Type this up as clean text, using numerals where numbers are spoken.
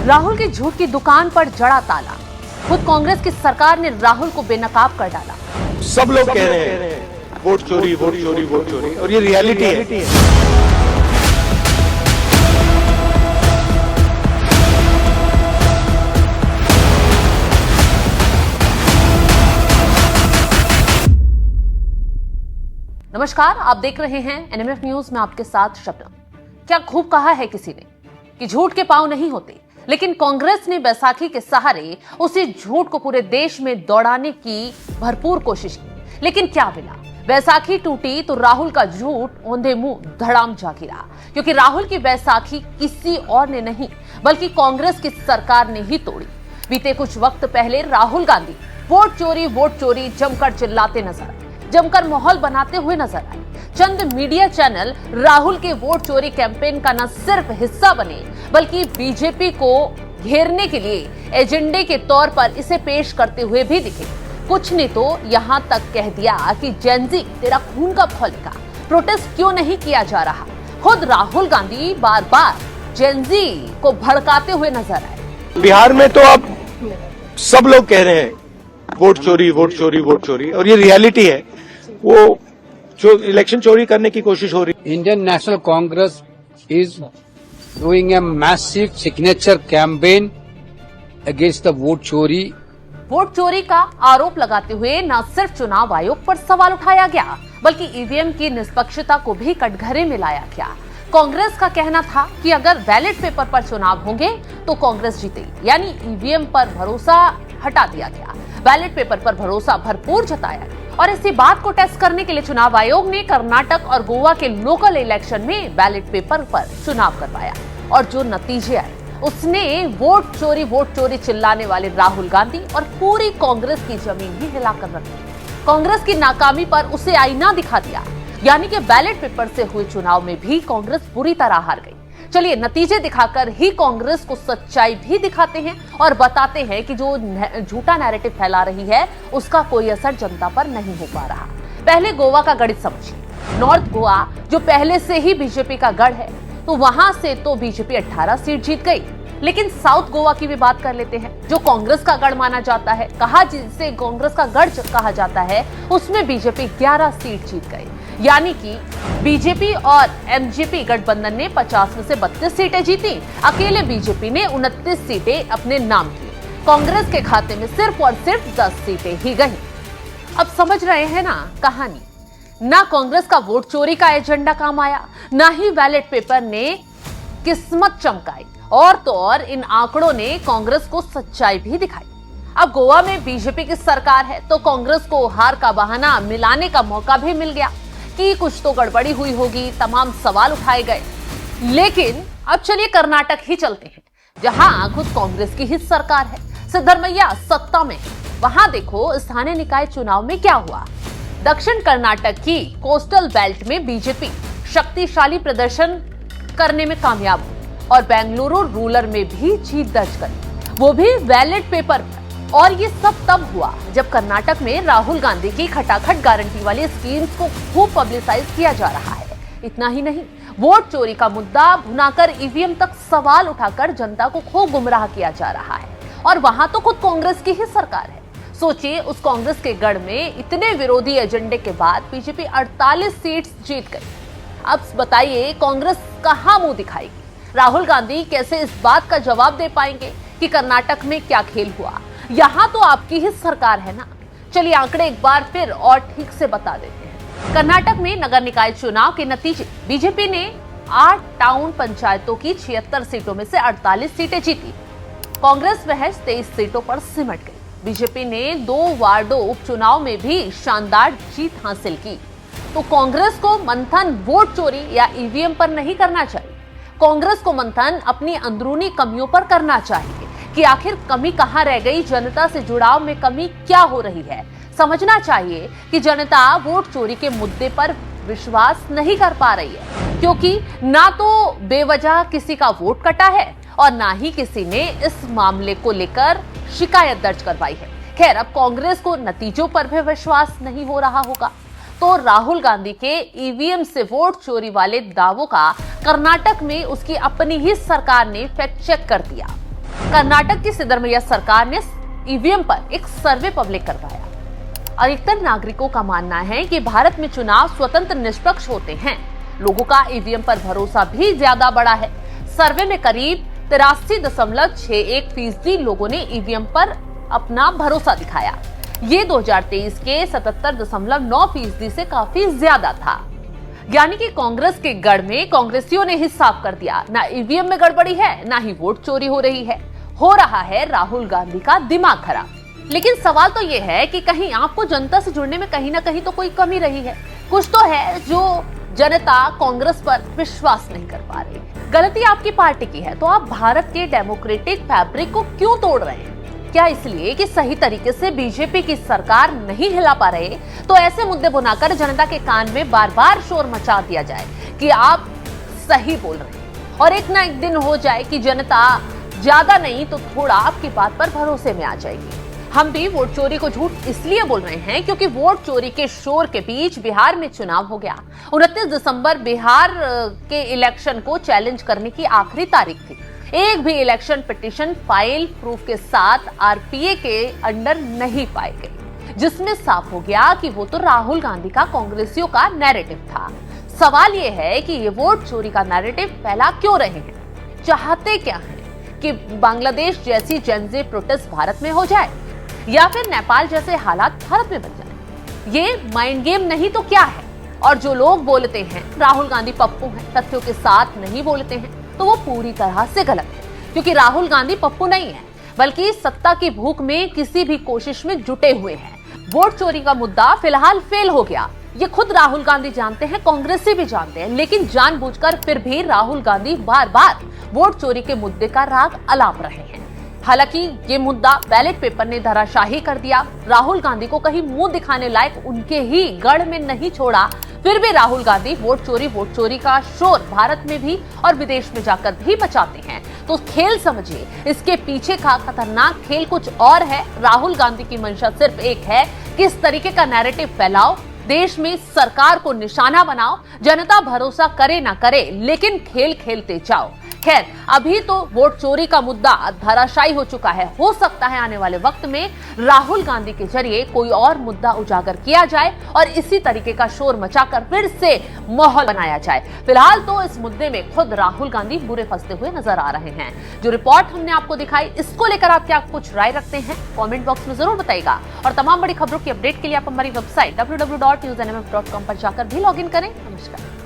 राहुल की झूठ की दुकान पर जड़ा ताला। खुद कांग्रेस की सरकार ने राहुल को बेनकाब कर डाला। सब लोग कह रहे हैं वोट चोरी वोट चोरी वोट चोरी, और ये रियलिटी है। नमस्कार, आप देख रहे हैं एनएमएफ न्यूज में आपके साथ शबनम। क्या खूब कहा है किसी ने कि झूठ के पांव नहीं होते, लेकिन कांग्रेस ने बैसाखी के सहारे उसी झूठ को पूरे देश में दौड़ाने की भरपूर कोशिश की, लेकिन क्या मिला? बैसाखी टूटी तो राहुल का झूठ औंधे मुंह धड़ाम जा गिरा, क्योंकि राहुल की बैसाखी किसी और ने नहीं बल्कि कांग्रेस की सरकार ने ही तोड़ी। बीते कुछ वक्त पहले राहुल गांधी वोट चोरी जमकर चिल्लाते नजर आए, जमकर माहौल बनाते हुए नजर आए। चंद मीडिया चैनल राहुल के वोट चोरी कैंपेन का न सिर्फ हिस्सा बने, बल्कि बीजेपी को घेरने के लिए एजेंडे के तौर पर इसे पेश करते हुए भी दिखे। कुछ ने तो यहां तक कह दिया कि जेनजी तेरा खून कब खौलेगा, प्रोटेस्ट क्यों नहीं किया जा रहा। खुद राहुल गांधी बार बार जेनजी को भड़काते हुए नजर आए। बिहार में तो अब सब लोग कह रहे हैं वोट चोरी वोट चोरी वोट चोरी, और ये रियलिटी है। वो जो इलेक्शन चोरी करने की कोशिश हो रही। Indian national Congress is doing a massive signature campaign against the vote चोरी। वोट चोरी का आरोप लगाते हुए न सिर्फ चुनाव आयोग पर सवाल उठाया गया, बल्कि ईवीएम की निष्पक्षता को भी कटघरे में लाया गया। कांग्रेस का कहना था कि अगर बैलेट पेपर पर चुनाव होंगे तो कांग्रेस जीतेगी, यानी ईवीएम पर भरोसा हटा दिया गया, बैलेट पेपर पर भरोसा भरपूर जताया गया। और इसी बात को टेस्ट करने के लिए चुनाव आयोग ने कर्नाटक और गोवा के लोकल इलेक्शन में बैलेट पेपर पर चुनाव करवाया, और जो नतीजे आए उसने वोट चोरी चिल्लाने वाले राहुल गांधी और पूरी कांग्रेस की जमीन ही हिलाकर रख दी। कांग्रेस की नाकामी पर उसे आईना दिखा दिया, यानी कि बैलेट पेपर से हुए चुनाव में भी कांग्रेस बुरी तरह हार गई। चलिए नतीजे दिखाकर ही कांग्रेस को सच्चाई भी दिखाते हैं और बताते हैं कि जो झूठा नैरेटिव फैला रही है उसका कोई असर जनता पर नहीं हो पा रहा। पहले गोवा का गणित समझिए। नॉर्थ गोवा जो पहले से ही बीजेपी का गढ़ है, तो वहां से तो बीजेपी 18 सीट जीत गई, लेकिन साउथ गोवा की भी बात कर लेते हैं, जो कांग्रेस का गढ़ माना जाता है, जिसे कांग्रेस का गढ़ कहा जाता है, उसमें बीजेपी 11 सीट जीत गई। यानी कि बीजेपी और एमजीपी गठबंधन ने 50 में से 32 सीटें जीती, अकेले बीजेपी ने 29 सीटें अपने नाम की। कांग्रेस के खाते में सिर्फ और सिर्फ 10 सीटें ही गई। अब समझ रहे हैं ना कहानी? ना कांग्रेस का वोट चोरी का एजेंडा काम आया, ना ही बैलेट पेपर ने किस्मत चमकाई, और तो और इन आंकड़ों ने कांग्रेस को सच्चाई भी दिखाई। अब गोवा में बीजेपी की सरकार है, तो कांग्रेस को हार का बहाना मिलाने का मौका भी मिल गया कि कुछ तो गड़बड़ी हुई होगी, तमाम सवाल उठाए गए। लेकिन अब चलिए कर्नाटक ही चलते हैं, जहां खुद कांग्रेस की ही सरकार है, सिद्धरमैया सत्ता में। वहां देखो स्थानीय निकाय चुनाव में क्या हुआ। दक्षिण कर्नाटक की कोस्टल बेल्ट में बीजेपी शक्तिशाली प्रदर्शन करने में कामयाब हुई और बेंगलुरु रूरल में भी जीत दर्ज करी, वो भी बैलेट पेपर पर। और ये सब तब हुआ जब कर्नाटक में राहुल गांधी की खटाखट गारंटी वाली स्कीम्स को खूब पब्लिसाइज किया जा रहा है। इतना ही नहीं, वोट चोरी का मुद्दा भुनाकर ईवीएम तक सवाल उठाकर जनता को खूब गुमराह किया जा रहा है, और वहां तो खुद कांग्रेस की ही सरकार है। सोचिए, उस कांग्रेस के गढ़ में इतने विरोधी एजेंडे के बाद बीजेपी 48 सीट्स जीत गई। अब बताइए कांग्रेस कहां मुंह दिखाएगी? राहुल गांधी कैसे इस बात का जवाब दे पाएंगे कि कर्नाटक में क्या खेल हुआ? यहां तो आपकी ही सरकार है ना। चलिए आंकड़े एक बार फिर और ठीक से बता देते हैं। कर्नाटक में नगर निकाय चुनाव के नतीजे, बीजेपी ने 8 टाउन पंचायतों की 76 सीटों में से 48 सीटें जीती। कांग्रेस महज 23 सीटों पर सिमट गई। बीजेपी ने 2 वार्डों उपचुनाव में भी शानदार जीत हासिल की। तो कांग्रेस को मंथन वोट चोरी या ईवीएम पर नहीं करना चाहिए। कांग्रेस को मंथन अपनी अंदरूनी कमियों पर करना चाहिए कि आखिर कमी कहां रह गई, जनता से जुड़ाव में कमी क्या हो रही है। समझना चाहिए कि जनता वोट चोरी के मुद्दे पर विश्वास नहीं कर पा रही है, क्योंकि ना तो बेवजह किसी का वोट कटा है और ना ही किसी ने इस मामले को लेकर शिकायत दर्ज करवाई है। खैर, अब कांग्रेस को नतीजों पर भी विश्वास नहीं हो रहा होगा, तो राहुल गांधी के ईवीएम से वोट चोरी वाले दावों का कर्नाटक में उसकी अपनी ही सरकार ने फैक्ट चेक कर दिया। कर्नाटक की सिद्धरमैया सरकार ने ईवीएम पर एक सर्वे पब्लिक करवाया। अधिकतर नागरिकों का मानना है कि भारत में चुनाव स्वतंत्र निष्पक्ष होते हैं। लोगों का ईवीएम पर भरोसा भी ज्यादा बढ़ा है। सर्वे में करीब 83.61% लोगों ने ईवीएम पर अपना भरोसा दिखाया। ये 2023 के 77.9% से काफी ज्यादा था। यानी कि कांग्रेस के गढ़ में कांग्रेसियों ने ही साफ कर दिया, ना ईवीएम में गड़बड़ी है, ना ही वोट चोरी हो रही है। हो रहा है राहुल गांधी का दिमाग खराब। लेकिन सवाल तो ये है कि कहीं आपको जनता से जुड़ने में कहीं ना कहीं तो कोई कमी रही है। कुछ तो है जो जनता कांग्रेस पर विश्वास नहीं कर पा रही। गलती आपकी पार्टी की है तो आप भारत के डेमोक्रेटिक फैब्रिक को क्यों तोड़ रहे हैं? क्या इसलिए कि सही तरीके से बीजेपी की सरकार नहीं हिला पा रहे? तो ऐसे मुद्दे बुनाकर जनता के कान में बार बार शोर मचा दिया जाए कि आप सही बोल रहे हैं, और एक ना एक दिन हो जाए कि जनता ज्यादा नहीं तो थोड़ा आपकी बात पर भरोसे में आ जाएगी। हम भी वोट चोरी को झूठ इसलिए बोल रहे हैं क्योंकि वोट चोरी के शोर के बीच बिहार में चुनाव हो गया। 29 दिसंबर बिहार के इलेक्शन को चैलेंज करने की आखिरी तारीख थी। एक भी इलेक्शन पिटीशन फाइल प्रूफ के साथ आरपीए के अंडर नहीं पाई गई, जिसमें साफ हो गया कि वो तो राहुल गांधी का कांग्रेसियों का नैरेटिव था। सवाल ये है कि ये वोट चोरी का नैरेटिव फैला क्यों रहे हैं? चाहते क्या हैं कि बांग्लादेश जैसी जनजे प्रोटेस्ट भारत में हो जाए या फिर नेपाल जैसे हालात भारत में बन जाए? ये माइंड गेम नहीं तो क्या है? और जो लोग बोलते हैं राहुल गांधी पप्पू हैं, तथ्यों के साथ नहीं बोलते हैं, तो वो पूरी तरह से गलत है। क्योंकि राहुल गांधी पप्पू नहीं है, बल्कि सत्ता की भूख में किसी भी कोशिश में जुटे हुए हैं। वोट चोरी का मुद्दा फिलहाल फेल हो गया, ये खुद राहुल गांधी जानते हैं, कांग्रेसी भी जानते हैं, लेकिन जानबूझकर फिर भी राहुल गांधी बार बार वोट चोरी के मुद्दे का राग अलाप रहे हैं। हालांकि ये मुद्दा बैलेट पेपर ने धराशाही कर दिया। राहुल गांधी को कहीं मुंह दिखाने लायक उनके ही गढ़ में नहीं छोड़ा, फिर भी राहुल गांधी वोट चोरी का शोर भारत में भी और विदेश में जाकर भी मचाते हैं। तो खेल समझिए, इसके पीछे का खतरनाक खेल कुछ और है। राहुल गांधी की मंशा सिर्फ एक है, किस तरीके का नैरेटिव फैलाओ, देश में सरकार को निशाना बनाओ, जनता भरोसा करे ना करे, लेकिन खेल खेलते जाओ। खैर, अभी तो वोट चोरी का मुद्दा धराशायी हो चुका है। हो सकता है आने वाले वक्त में राहुल गांधी के जरिए कोई और मुद्दा उजागर किया जाए और इसी तरीके का शोर मचाकर फिर से माहौल बनाया जाए। फिलहाल तो इस मुद्दे में खुद राहुल गांधी बुरे फंसते हुए नजर आ रहे हैं। जो रिपोर्ट हमने आपको दिखाई, इसको लेकर आप क्या कुछ राय रखते हैं कमेंट बॉक्स में जरूर बताइएगा। और तमाम बड़ी खबरों की अपडेट के लिए आप हमारी वेबसाइट www.newsnmm.com पर जाकर भी लॉग इन करें। नमस्कार।